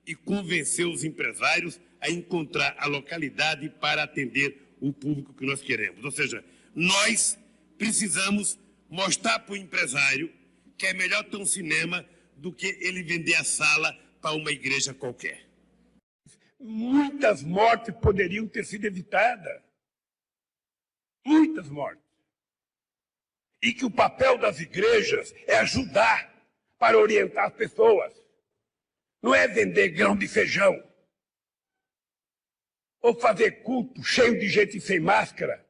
e convencer os empresários a encontrar a localidade para atender o público que nós queremos. Ou seja, nós precisamos mostrar para o empresário que é melhor ter um cinema do que ele vender a sala para uma igreja qualquer. Muitas mortes poderiam ter sido evitadas. Muitas mortes. E que o papel das igrejas é ajudar para orientar as pessoas. Não é vender grão de feijão. Ou fazer culto cheio de gente sem máscara,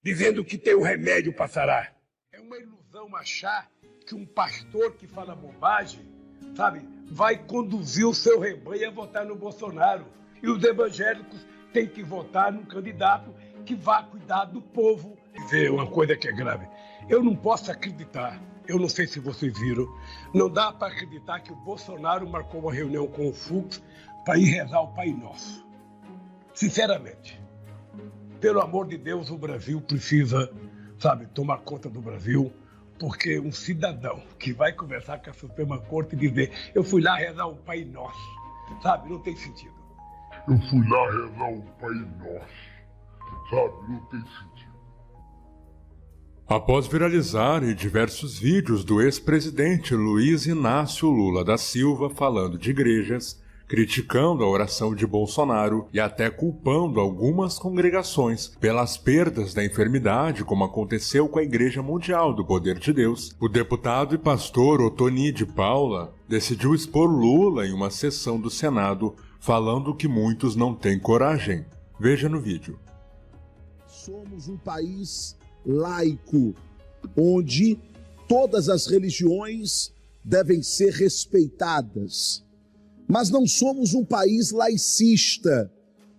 dizendo que tem um remédio para sarar. É uma ilusão achar que um pastor que fala bobagem, sabe, vai conduzir o seu rebanho a votar no Bolsonaro. E os evangélicos têm que votar num candidato que vá cuidar do povo. Dizer uma coisa que é grave. Eu não posso acreditar, eu não sei se vocês viram, não dá para acreditar que o Bolsonaro marcou uma reunião com o Fux para ir rezar o Pai Nosso. Sinceramente, pelo amor de Deus, o Brasil precisa, sabe, tomar conta do Brasil, porque um cidadão que vai conversar com a Suprema Corte e dizer eu fui lá rezar o Pai Nosso, sabe, não tem sentido. Eu fui lá rezar o Pai Nosso, sabe, não tem sentido. Após viralizarem diversos vídeos do ex-presidente Luiz Inácio Lula da Silva falando de igrejas, criticando a oração de Bolsonaro e até culpando algumas congregações pelas perdas da enfermidade, como aconteceu com a Igreja Mundial do Poder de Deus, o deputado e pastor Otoni de Paula decidiu expor Lula em uma sessão do Senado, falando que muitos não têm coragem. Veja no vídeo. Somos um país laico, onde todas as religiões devem ser respeitadas. Mas não somos um país laicista,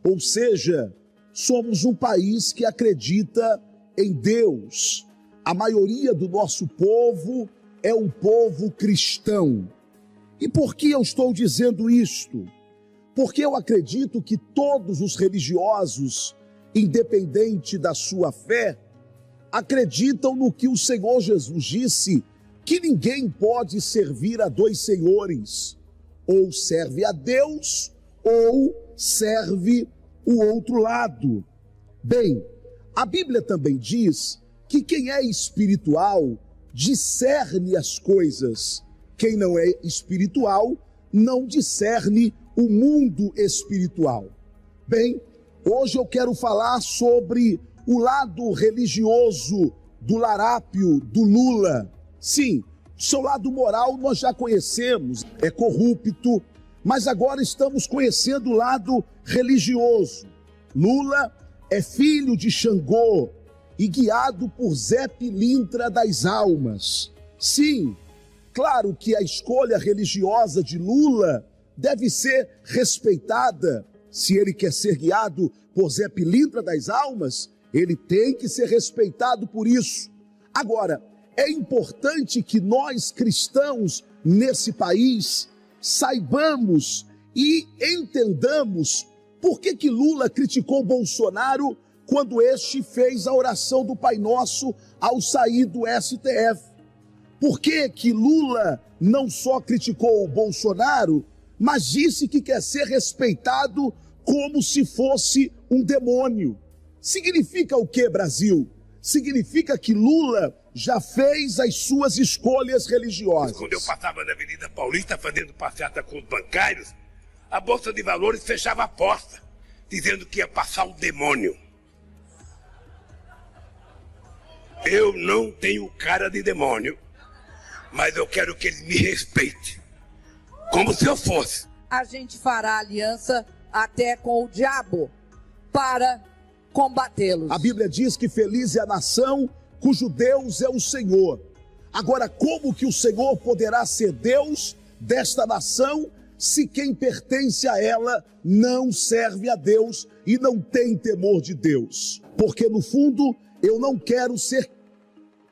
ou seja, somos um país que acredita em Deus. A maioria do nosso povo é um povo cristão. E por que eu estou dizendo isto? Porque eu acredito que todos os religiosos, independente da sua fé, acreditam no que o Senhor Jesus disse, que ninguém pode servir a dois senhores. Ou serve a Deus, ou serve o outro lado. Bem, a Bíblia também diz que quem é espiritual discerne as coisas. Quem não é espiritual não discerne o mundo espiritual. Bem, hoje eu quero falar sobre o lado religioso do larápio do Lula. Sim, seu lado moral nós já conhecemos, é corrupto, mas agora estamos conhecendo o lado religioso. Lula é filho de Xangô e guiado por Zé Pilintra das Almas. Sim, claro que a escolha religiosa de Lula deve ser respeitada. Se ele quer ser guiado por Zé Pilintra das Almas, ele tem que ser respeitado por isso. Agora, é importante que nós cristãos nesse país saibamos e entendamos por que Lula criticou Bolsonaro quando este fez a oração do Pai Nosso ao sair do STF. Por que Lula não só criticou o Bolsonaro, mas disse que quer ser respeitado como se fosse um demônio? Significa o que, Brasil? Significa que Lula já fez as suas escolhas religiosas. Quando eu passava na Avenida Paulista fazendo passeata com os bancários, a Bolsa de Valores fechava a porta, dizendo que ia passar um demônio. Eu não tenho cara de demônio, mas eu quero que ele me respeite, como se eu fosse. A gente fará aliança até com o diabo para combatê-los. A Bíblia diz que feliz é a nação cujo Deus é o Senhor. Agora, como que o Senhor poderá ser Deus desta nação se quem pertence a ela não serve a Deus e não tem temor de Deus? Porque no fundo eu não quero ser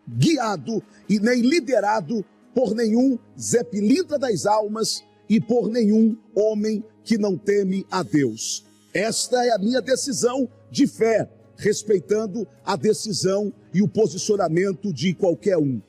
guiado e nem liderado por nenhum Zé Pilintra das Almas e por nenhum homem que não teme a Deus. Esta é a minha decisão de fé, respeitando a decisão e o posicionamento de qualquer um.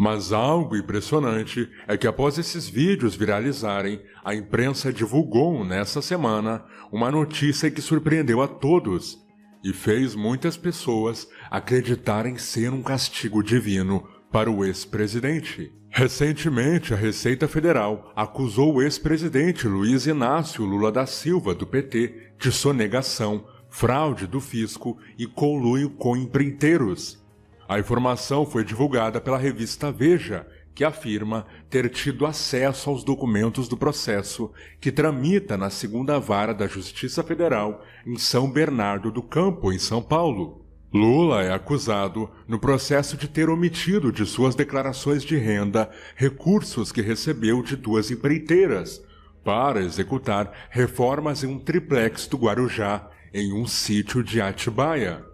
Mas algo impressionante é que após esses vídeos viralizarem, a imprensa divulgou nessa semana uma notícia que surpreendeu a todos e fez muitas pessoas acreditarem ser um castigo divino para o ex-presidente. Recentemente, a Receita Federal acusou o ex-presidente Luiz Inácio Lula da Silva, do PT, de sonegação, fraude do fisco e conluio com empreiteiros. A informação foi divulgada pela revista Veja, que afirma ter tido acesso aos documentos do processo que tramita na 2ª Vara da Justiça Federal em São Bernardo do Campo, em São Paulo. Lula é acusado no processo de ter omitido de suas declarações de renda recursos que recebeu de 2 empreiteiras para executar reformas em um triplex do Guarujá, em um sítio de Atibaia.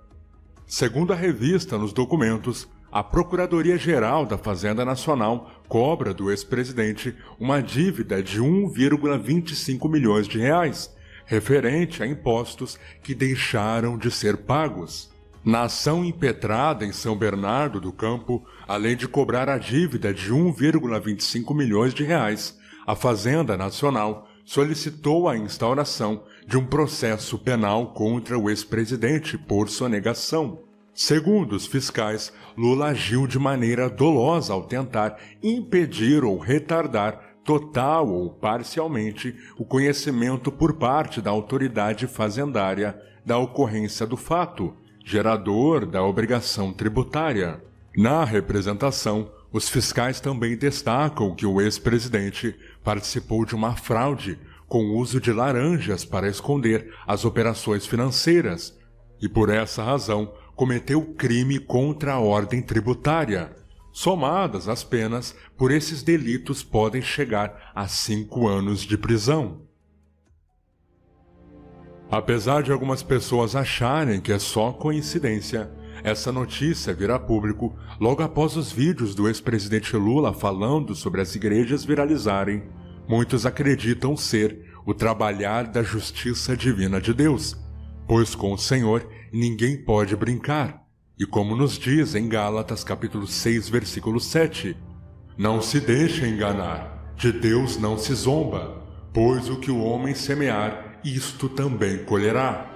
Segundo a revista, nos documentos, a Procuradoria-Geral da Fazenda Nacional cobra do ex-presidente uma dívida de 1,25 milhões de reais, referente a impostos que deixaram de ser pagos. Na ação impetrada em São Bernardo do Campo, além de cobrar a dívida de 1,25 milhões de reais, a Fazenda Nacional solicitou a instauração de um processo penal contra o ex-presidente por sonegação. Segundo os fiscais, Lula agiu de maneira dolosa ao tentar impedir ou retardar total ou parcialmente o conhecimento por parte da autoridade fazendária da ocorrência do fato, gerador da obrigação tributária. Na representação, os fiscais também destacam que o ex-presidente participou de uma fraude com o uso de laranjas para esconder as operações financeiras e, por essa razão, cometeu crime contra a ordem tributária. Somadas, as penas por esses delitos podem chegar a 5 anos de prisão. Apesar de algumas pessoas acharem que é só coincidência, essa notícia virá a público logo após os vídeos do ex-presidente Lula falando sobre as igrejas viralizarem. Muitos acreditam ser o trabalhar da justiça divina de Deus, pois com o Senhor ninguém pode brincar. E como nos diz em Gálatas capítulo 6, versículo 7, não se deixe enganar, de Deus não se zomba, pois o que o homem semear, isto também colherá.